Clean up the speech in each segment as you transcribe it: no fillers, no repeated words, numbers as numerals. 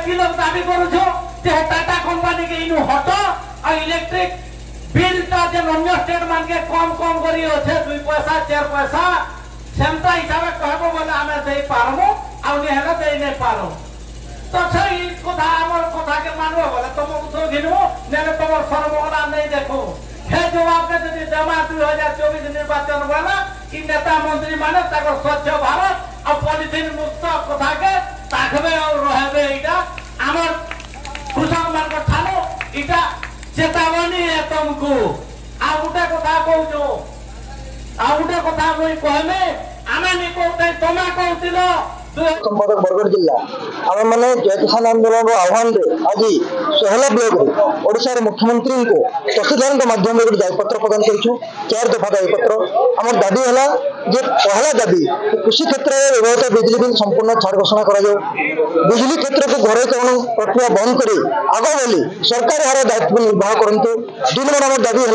कि लोग दाबी करूछु जे टाटा कंपनी के इनु हट आ इलेक्ट्रिक बिल ता जे अन्य स्टेट मान के कम कम करी होछे 2 पैसा 4 पैसा सेमता हिसाब कहबो बोले आमे देई पारमु आ ने हेला देई नै पारो तो सही कथा हमर कथा के मानबो बोले तुम तो घिनबो नेले तोर सर्वोला नै देखो हे जवाब के यदि जमा 2024 निर्वाचन वाला कि नेता मंत्री माने ताको स्वच्छ भारत आ पॉलिथिन मुक्त कथा के ताखबे और रहबे इटा हमर कृषक मान को ठानो इटा चेतावनी है तुमको आ उठे कथा कहूछो आ उठे कथा कोई कहमे आमे नि कहते तमा कहतिलो संपादक बरगढ़ जिला आम मैंने जय किसान आंदोलन आह्वान आज सोहला ब्लॉक ओडिशा मुख्यमंत्री को तहसीलदार माध्यम दायीपत्र प्रदान करूँ 4 दफा दायीपत्र आम दाबी है जे पहला दाबी कृषि क्षेत्र में व्यवहृत बिजली बिल संपूर्ण छाड़ घोषणा कर बिजली क्षेत्र को घरोकरण प्रक्रिया बंद कर आग बोली सरकार यार दायित्व निर्वाह करूँ 2 नंबर आम दाबी है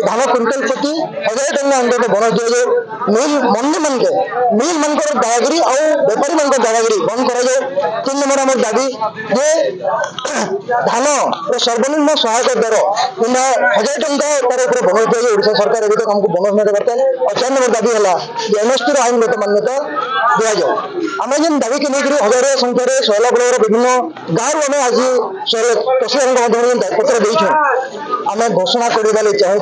धान क्विंटाल प्रति 1000 टଙ୍କା अंदर बोनस दिया मिल मंडी मान मिल मान दादागिरी और बेपारी दादागिरी बंद कर 3 नंबर आम दाबी जे धान सर्वनिम्न सहायक दर कि 1000 टଙ୍କା तार बोनस दिया ओडिशा सरकार अभी तक हमको बोनस नहीं देता और 4 नंबर दाबी है एमएसटी आईनगत मान्यता दि जाओ आम जेन दाबी के लेकर हजार संख्यार सोहला ब्लॉक विभिन्न गाँव आम आज तहसीलदार माध्यम दायीपत्र देचु आम घोषणा कर चाहूँ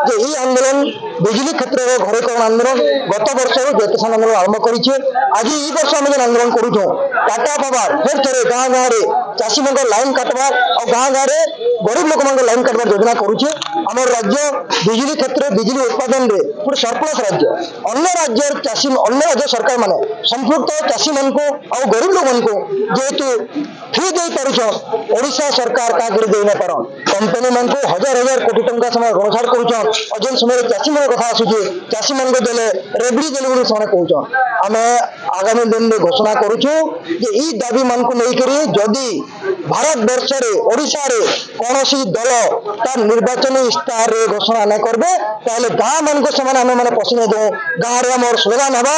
जे यही आंदोलन बिजली क्षेत्र में घरोकरण आंदोलन गत वर्ष जय किसान आंदोलन आरंभ कर आज ये वर्ष आम आंदोलन करूँ टाटा पावर फिर थे गाँ गाँव में चाषी मान लाइन काटबार और गाँ गाँव में गरीब लोक मान लाइन काटबार योजना करुचे आम राज्य बिजली क्षेत्र बिजली उत्पादन में पूरे सरप्लस राज्य अन्य राज्य चाषी अन्य राज्य सरकार माने संपुक्त चाषी मान को और गरीब लोक मान को जेहेतु फ्री दे पार ओडिशा सरकार क्या दे न पार कंपनी मान को हजार हजार कोटी टंका समय गणछाड़ करुछन और जेन समय चाषी मान कथा आसुचे चाषी मान को देले रेबड़ी देले बोली समय कहउछन आमे आगामी दिन में घोषणा करुछु जे ई दाबी मान को लेकर जदि भारत वर्ष रे ओडिशा रे कोनोसी दल तार निर्वाचन इस्ताहार रे घोषणा न करबे ताले गाँ मान को समान आमे माने पसने दो गाँ रे हमर स्लोगान हबा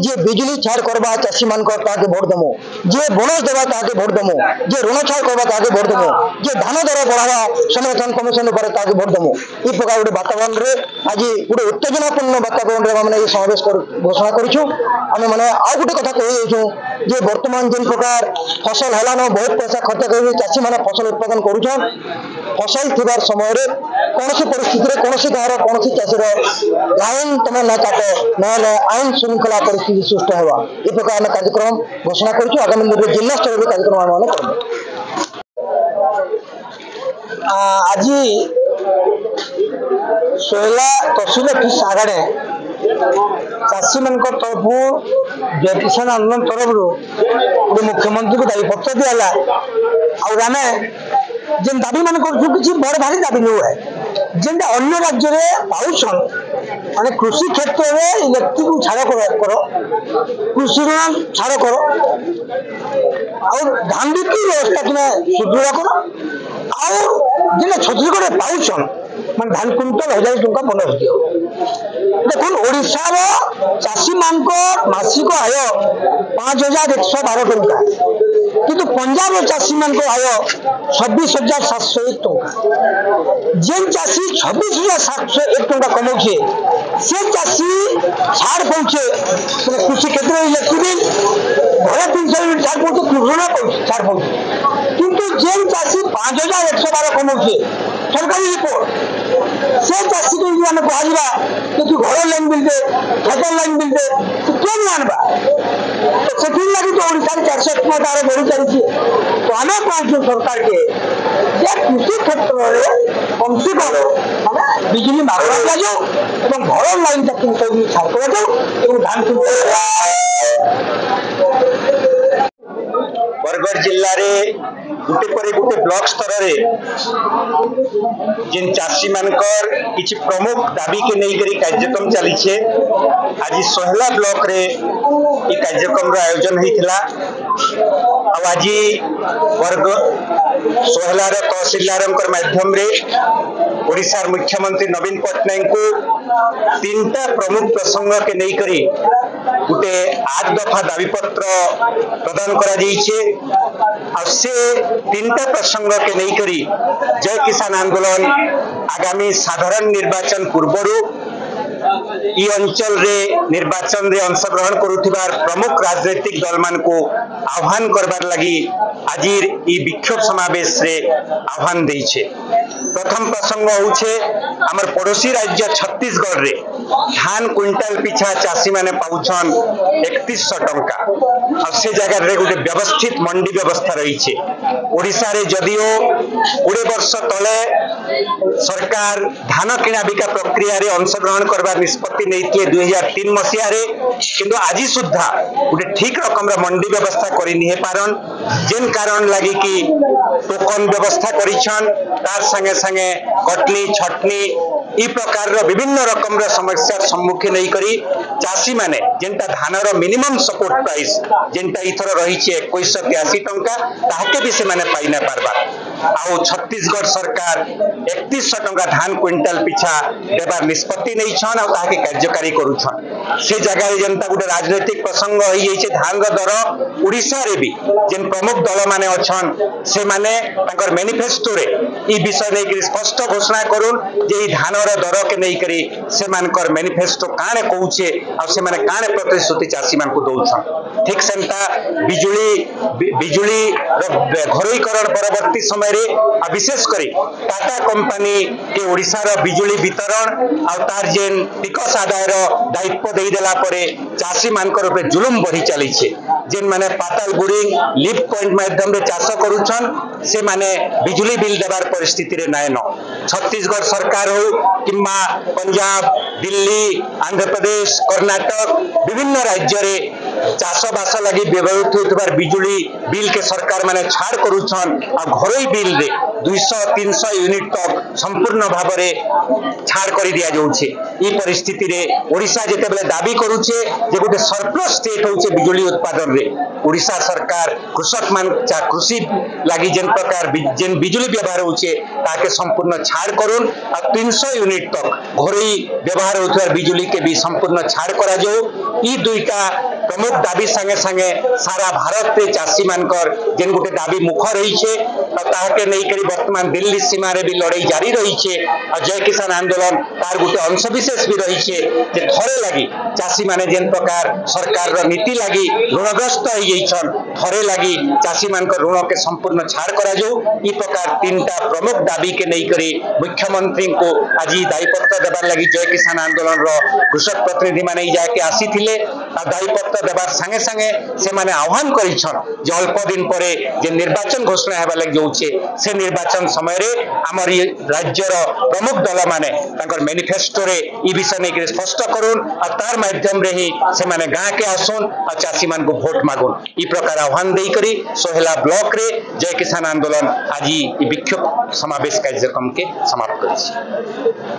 जे बिजली छाड़ करबा चाषी मान को ताके वोट दमो जे बोनस देबा ताके वोट दमो जे ऋण छाड़ करबा ताके वोट दमो जे धान दर बढ़ावा समर्थन कमिशन पर ताके वोट दमो ई प्रकार गोटे वातावरण रे आज गोटे उत्तेजनापूर्ण वातावरण रे माने समावेश घोषणा करिछु आमे माने आ गोटे कथा कहि देछु जे वर्तमान जिन प्रकार फसल हला न बहुत पैसा खर्च कर चाषी माने फसल उत्पादन करुछन फसल थिबार समय रे कोनोसी परिस्थिति रे कोनोसी गाँव कोनोसी चाषीर लाइन तमे न काट न आईन श्रृंखला परिस्थिति सृष्टि हेबा ए प्रकार कार्यक्रम घोषणा करिछु आगामी दिन जिला स्तर रे कार्यक्रम आम करबो आज सोहला तहसील ऑफिस आगे चाषी मान तरफ जय किसान आंदोलन तरफ मुख्यमंत्री को दायीपत्र दिला आम जेन दाबी मान किसी बड़ भारी दाबी नुहे जेनटा अन्य राज्य में पाउछन माने कृषि क्षेत्र में इलेक्ट्रिक छाड़ कर कृषि ऋण छाड़ कर और धान बिक्री व्यवस्था तुम्हें सुदृढ़ कर आना छत्तीसगढ़ पाउछन मान धान क्विंटल 1000 टଙ୍କା बोनस दियो देखो ओडिशा चाषी मान मासिक आय 5112 टଙ୍କା किंतु पंजाब चाषी मान आय 26,701 टଙ୍କା जेन चाषी 26,701 टଙ୍କା कमाऊे से चाषी छाड़ पाचे कृषि क्षेत्र में इलेक्ट्रिक बिल घर 300 यूनिट छाड़ पाचे ऋण छाड़ पाचे किंतु जेन चाषी 5112 कमाऊे सरकारी रिपोर्ट से चाषी को आम कह कि तू घर लाइन बिल दे खेतर लाइन बिल दे तू क्यों नहीं आनवा तो से लगी तो ओडिशा चाष तार बढ़ी चलती तो आम कहूँ सरकार के कृषि क्षेत्र में कम से कम बिजली मागणा दिया जाऊ घर लाइन तक छाड़ कर धान बरगढ़ जिले में गोटे पर गोटे ब्लॉक स्तर रे जिन चाषी मानकर किछि प्रमुख दाबी के नहीं कार्यक्रम चली आज सोहला ब्लॉक रे ये कार्यक्रम आयोजन होता आज सोहलार तहसीलदार माध्यम रे ओडिशार मुख्यमंत्री नवीन पट्टनायक को 3टा प्रमुख प्रसंग के नहीं गोटे 8 दफा दाबीपत्र प्रदान करा जाइछे आ से 3टा प्रसंग के नहीं करी जय किसान आंदोलन आगामी साधारण निर्वाचन पूर्वरु ई अंचल रे निर्वाचन रे अंशग्रहण करुथिबार प्रमुख राजनीतिक दल मान को आह्वान करबार लगी आज ई विक्षोभ समावेश रे आह्वान देइछे। प्रथम प्रसंग होउछे हमर पड़ोसी राज्य छत्तीसगढ़ रे धान क्विंटाल पिछा चासी माने पाउछन 3100 टंका और से जगह रे गोटे व्यवस्थित मंडी व्यवस्था रही। ओडिशा रे जदियो 20 वर्ष तले सरकार धान किना बिका प्रक्रिया रे अंशग्रहण करबार निष्पत्ति नैतिए 2003 मसीहा रे किंतु आज सुद्धा गोटे ठीक रकम मंडी व्यवस्था करि नि पारन जेन कारण लगी कि टोकन व्यवस्था करिछन तार संगे संगे कटनी छटनी ई प्रकार रो विभिन्न रकम रो समस्या सम्मुखीन नहीं करी चासी माने जेंटा धान रो मिनिमम सपोर्ट प्राइस जेंटा इथर रही 2183 टंका ताके भी से माने पाई ना पारबा आउ छत्तीसगढ़ सरकार 3100 टंका धान क्विंटाल पिछा देबार निष्पत्ति नहीं छन आ ताके कार्यकारी करूछन से जगह जनता गोटे राजनीतिक प्रसंग होई जाइछे धान रो दर ओडिशा रे भी जेन प्रमुख दल माने अछन से माने ताकर मैनिफेस्टो रे ई विषय नै कि स्पष्ट घोषणा करून जे ई धान रो दर के नै करी से मानकर मैनिफेस्टो काने कहूछे आ से माने काने प्रतिश्रुति चासी मान को दउछन ठीक सेंता बिजुली रो घरोईकरण परवर्ती समय रे विशेष करी टाटा कंपनी के ओडिशा रो बिजुली वितरण आ तार जेन टिकस आदाय रो दायित्व देई देला परे चासी मानकर ऊपर जुलुम बढ़ी चली छे जेन माने पाताल बोरिंग लिफ्ट पॉइंट माध्यम रे चाष करूछन से माने बिजुली बिल देबार परिस्थिति रे नाय न छत्तीसगढ़ सरकार हो किंबा पंजाब दिल्ली आंध्र प्रदेश कर्नाटक विभिन्न राज्य रे चाष बास लगी व्यवहृत होतबार बिजुली बिल के सरकार माने छाड़ करूछन आ घरोई बिल रे 200-300 यूनिट तक संपूर्ण भाव रे छाड़ करि दिया जाउछे। ई परिस्थिति रे ओडिशा जेते बेले दाबी करूछे जे गोटे सरप्लस स्टेट होउछे बिजुली उत्पादन रे ओडिशा सरकार कृषक मान कृषि लागि जेन प्रकार जेन बिजुली व्यवहार होउछे ताके संपूर्ण छाड़ करून आ 300 यूनिट तक घरोई व्यवहार होतबार बिजुली के भी संपूर्ण छाड़ करा जाऊ। ई दुईटा प्रमुख दाबी संगे संगे सारा भारत रे चासी मानकर जेन गोटे दाबी मुख रही छे ताके नै करी वर्तमान दिल्ली सीमा रे भी लड़ाई जारी रही छे और जय किसान आंदोलन तार गोटे अंश विशेष भी रही छे जे थरे लागि चासी माने जेन प्रकार सरकार रो नीति लागि ऋणग्रस्त हो जाइछन थरे लागि चासी मानकर ऋण के संपूर्ण छाड़ करा जाऊ। ई प्रकार तीनटा प्रमुख दाबी के नै करी मुख्यमंत्री को आज दायीपत्र देबार लागि जय किसान आंदोलन रो कृषक प्रतिनिधि माने जाके आसी थिले आ दायीपत्र देबार संगे संगे से माने आह्वान करिछन जे अल्प दिन परे जे निर्वाचन घोषणा हेबा लागि जाउछे से निर्वाचन समय रे हमर राज्य रो प्रमुख दल माने ताकर मैनिफेस्टो रे ई विषय नै कि स्पष्ट करून आ तार माध्यम रे ही से माने गां के आसुन आ चासी मान को वोट मागुन ई प्रकार आह्वान देई करी सोहेला ब्लॉक रे जय किसान आंदोलन आज ई विक्षोभ समावेश कार्यक्रम के समाप्त करिछि।